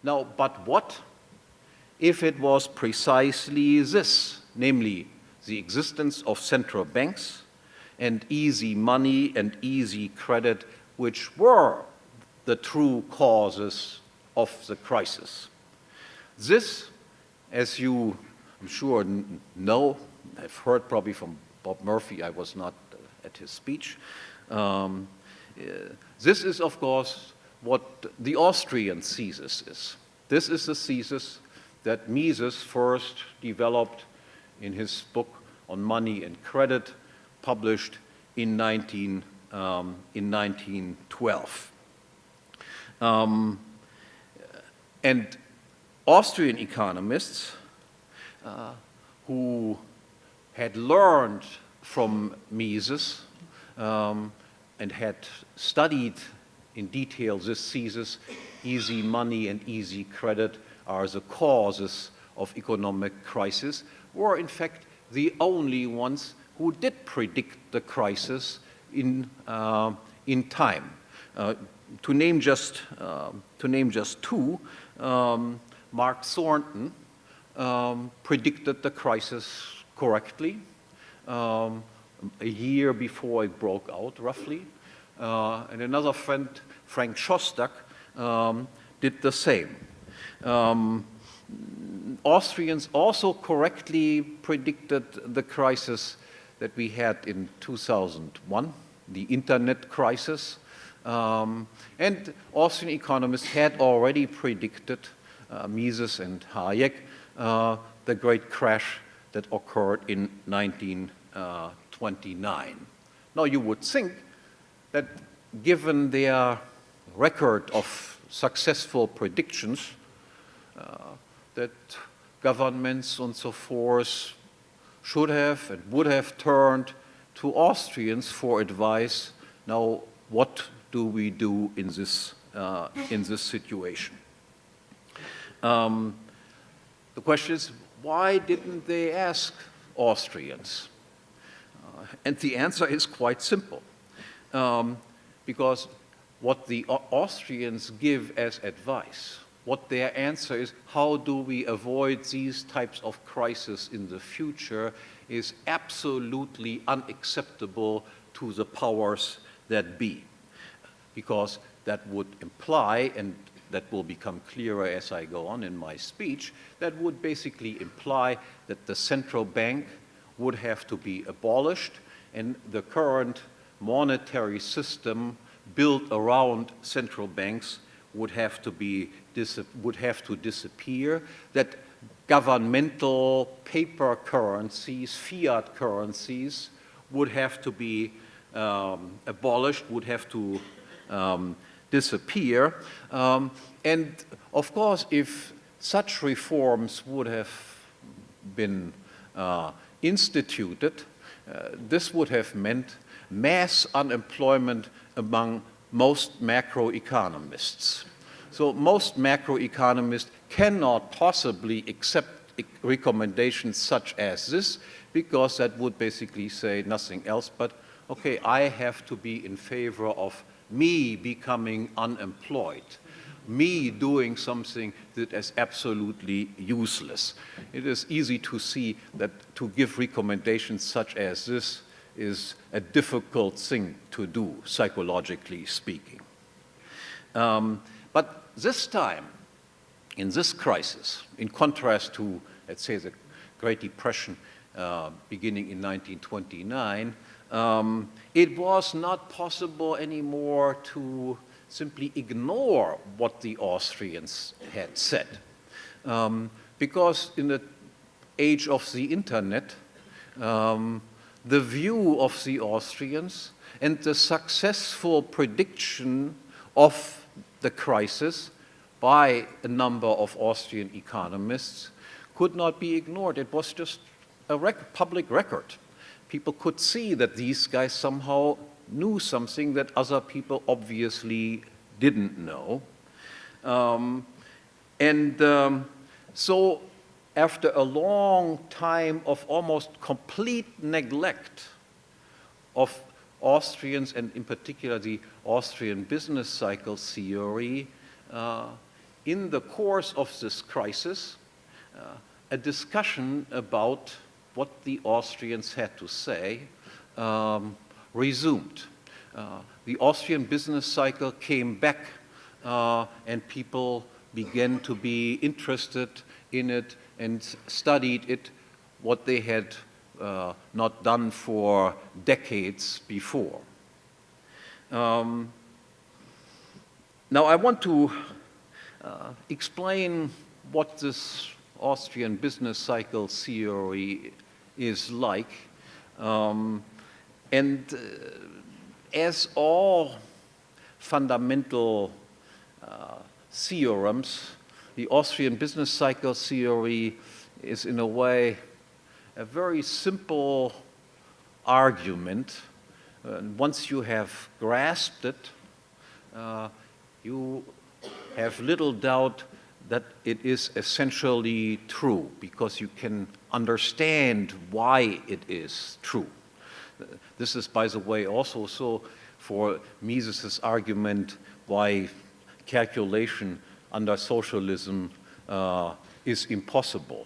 Now, but what if it was precisely this, namely the existence of central banks and easy money and easy credit, which were the true causes of the crisis? This, as you, I'm sure, know, have heard probably from Bob Murphy, I was not at his speech. This is, of course, what the Austrian thesis is. This is the thesis that Mises first developed in his book on money and credit, published in 1912. And Austrian economists who had learned from Mises and had studied in detail this thesis, easy money and easy credit are the causes of economic crisis, were in fact the only ones who did predict the crisis in time. To name just two, Mark Thornton predicted the crisis correctly a year before it broke out, roughly. And another friend, Frank Shostak, did the same. Austrians also correctly predicted the crisis that we had in 2001, the internet crisis. And Austrian economists had already predicted, Mises and Hayek, the great crash that occurred in 1929. Now you would think that given their record of successful predictions, that governments and so forth should have and would have turned to Austrians for advice. Now, what do we do in this situation? The question is, why didn't they ask Austrians? And the answer is quite simple. Because what the Austrians give as advice, what their answer is, how do we avoid these types of crises in the future, is absolutely unacceptable to the powers that be. Because that would imply, and that will become clearer as I go on in my speech, that would basically imply that the central bank would have to be abolished and the current monetary system built around central banks would have to disappear, that governmental paper currencies, fiat currencies, would have to be abolished, would have to disappear. And of course, if such reforms would have been instituted, this would have meant mass unemployment among most macroeconomists. So most macroeconomists cannot possibly accept recommendations such as this, because that would basically say nothing else but, okay, I have to be in favor of me becoming unemployed, me doing something that is absolutely useless. It is easy to see that to give recommendations such as this is a difficult thing to do, psychologically speaking. But this time, in this crisis, in contrast to, let's say, the Great Depression beginning in 1929, it was not possible anymore to simply ignore what the Austrians had said. Because in the age of the internet, the view of the Austrians and the successful prediction of the crisis by a number of Austrian economists could not be ignored. It was just a public record. People could see that these guys somehow knew something that other people obviously didn't know. So after a long time of almost complete neglect of Austrians, and in particular the Austrian business cycle theory, in the course of this crisis, a discussion about what the Austrians had to say resumed. The Austrian business cycle came back and people began to be interested in it and studied it, what they had not done for decades before. Now I want to explain what this Austrian business cycle theory is like. As all fundamental theorems, the Austrian business cycle theory is in a way a very simple argument. Once you have grasped it, you have little doubt that it is essentially true, because you can understand why it is true. This is, by the way, also so for Mises's argument why calculation under socialism is impossible.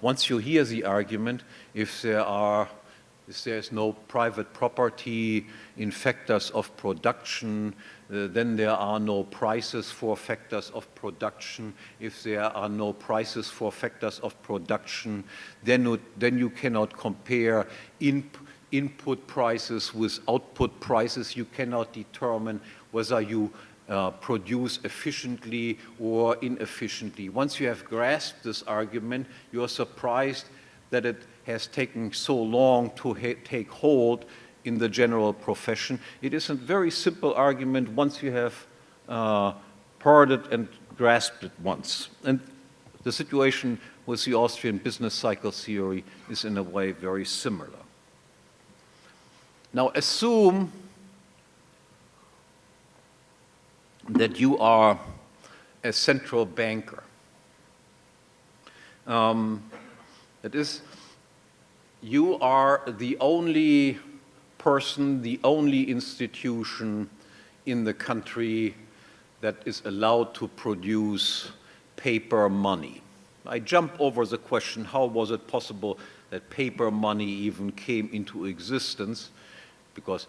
Once you hear the argument, if there's no private property in factors of production, then there are no prices for factors of production. If there are no prices for factors of production, then you cannot compare input prices with output prices. You cannot determine whether you produce efficiently or inefficiently. Once you have grasped this argument, you are surprised that it has taken so long to take hold in the general profession. It is a very simple argument once you have heard it and grasped it once. And the situation with the Austrian business cycle theory is in a way very similar. Now assume that you are a central banker. That is, you are the only person, the only institution in the country that is allowed to produce paper money. I jump over the question, how was it possible that paper money even came into existence? Because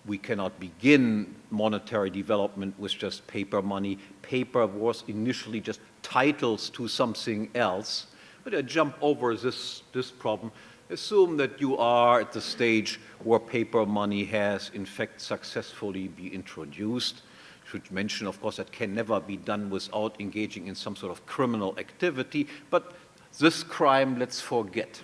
we cannot begin monetary development with just paper money. Paper was initially just titles to something else. But I jump over this problem. Assume that you are at the stage where paper money has, in fact, successfully been introduced. I should mention, of course, that can never be done without engaging in some sort of criminal activity. But this crime, let's forget.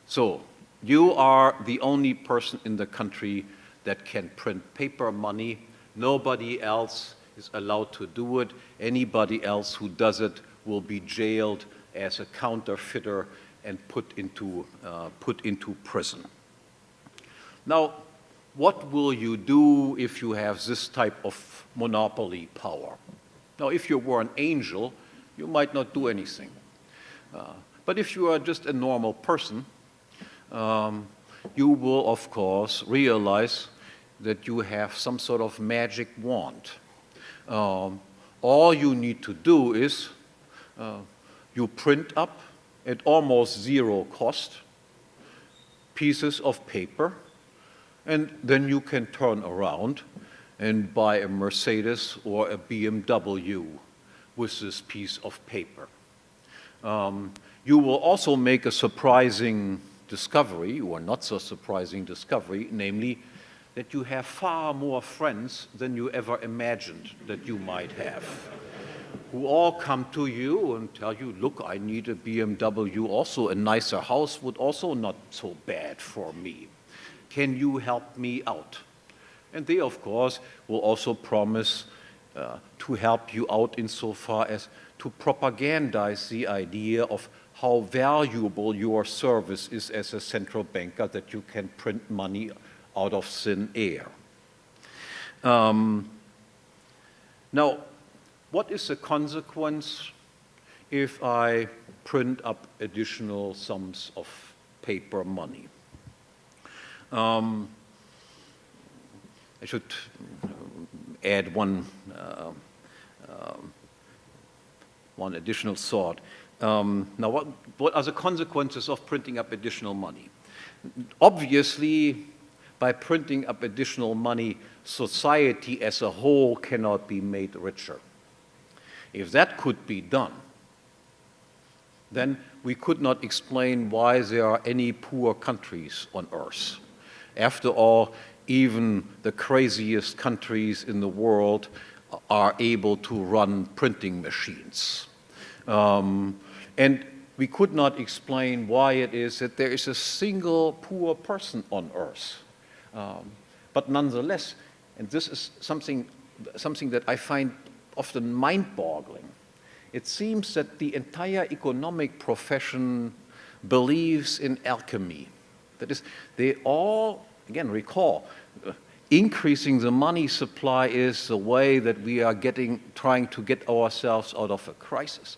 So you are the only person in the country that can print paper money. Nobody else is allowed to do it. Anybody else who does it will be jailed as a counterfeiter and put into prison. Now, what will you do if you have this type of monopoly power? Now, if you were an angel, you might not do anything. But if you are just a normal person, you will, of course, realize that you have some sort of magic wand. All you need to do is you print up at almost zero cost pieces of paper, and then you can turn around and buy a Mercedes or a BMW with this piece of paper. You will also make a surprising discovery, or not so surprising discovery, namely that you have far more friends than you ever imagined that you might have, who all come to you and tell you, look, I need a BMW also, a nicer house would also not so bad for me. Can you help me out? And they, of course, will also promise to help you out insofar as to propagandize the idea of how valuable your service is as a central banker, that you can print money out of thin air. Now, what is the consequence if I print up additional sums of paper money? I should add one one additional thought. Now, what are the consequences of printing up additional money? Obviously, by printing up additional money, society as a whole cannot be made richer. If that could be done, then we could not explain why there are any poor countries on earth. After all, even the craziest countries in the world are able to run printing machines. And we could not explain why it is that there is a single poor person on earth. But nonetheless, and this is something that I find often mind-boggling, it seems that the entire economic profession believes in alchemy. That is, they all, again, recall, increasing the money supply is the way that we are trying to get ourselves out of a crisis.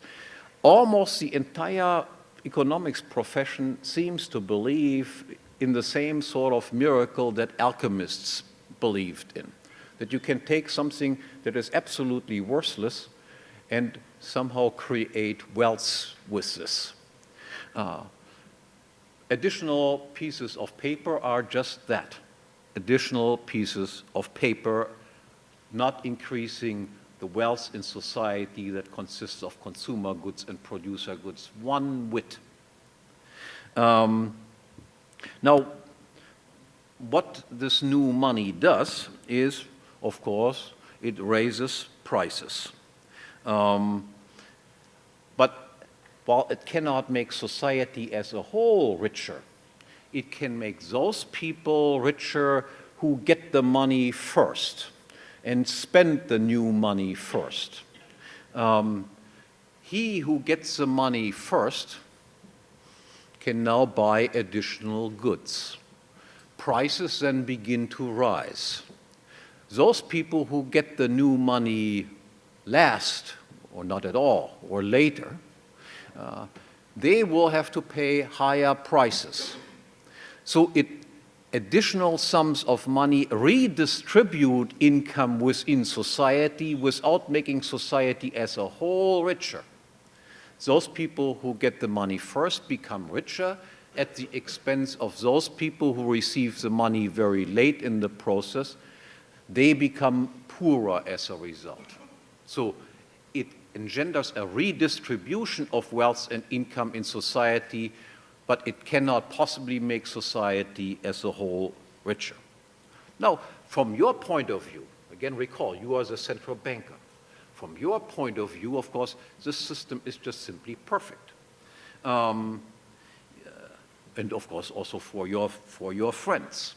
Almost the entire economics profession seems to believe in the same sort of miracle that alchemists believed in. That you can take something that is absolutely worthless and somehow create wealth with this. Additional pieces of paper are just that, additional pieces of paper, not increasing the wealth in society that consists of consumer goods and producer goods one whit. Now, what this new money does is, of course, it raises prices. But while it cannot make society as a whole richer, it can make those people richer who get the money first and spend the new money first. He who gets the money first can now buy additional goods. Prices then begin to rise. Those people who get the new money last, or not at all, or later, they will have to pay higher prices. So additional sums of money redistribute income within society without making society as a whole richer. Those people who get the money first become richer at the expense of those people who receive the money very late in the process. They become poorer as a result. So it engenders a redistribution of wealth and income in society, but it cannot possibly make society as a whole richer. Now, from your point of view, again recall, you are the central banker. From your point of view, of course, this system is just simply perfect. And of course also for your friends.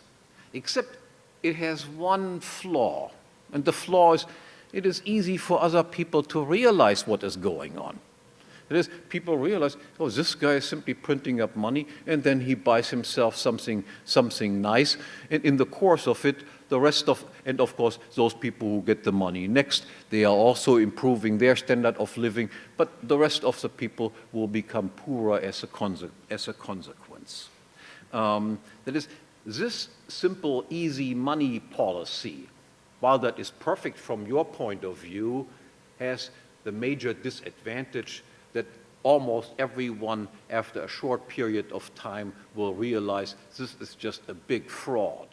Except it has one flaw, and the flaw is it is easy for other people to realize what is going on. That is, people realize, oh, this guy is simply printing up money, and then he buys himself something nice, and in the course of it, and of course, those people who get the money next, they are also improving their standard of living, but the rest of the people will become poorer as a consequence. That is, this simple, easy money policy, while that is perfect from your point of view, has the major disadvantage that almost everyone, after a short period of time, will realize this is just a big fraud.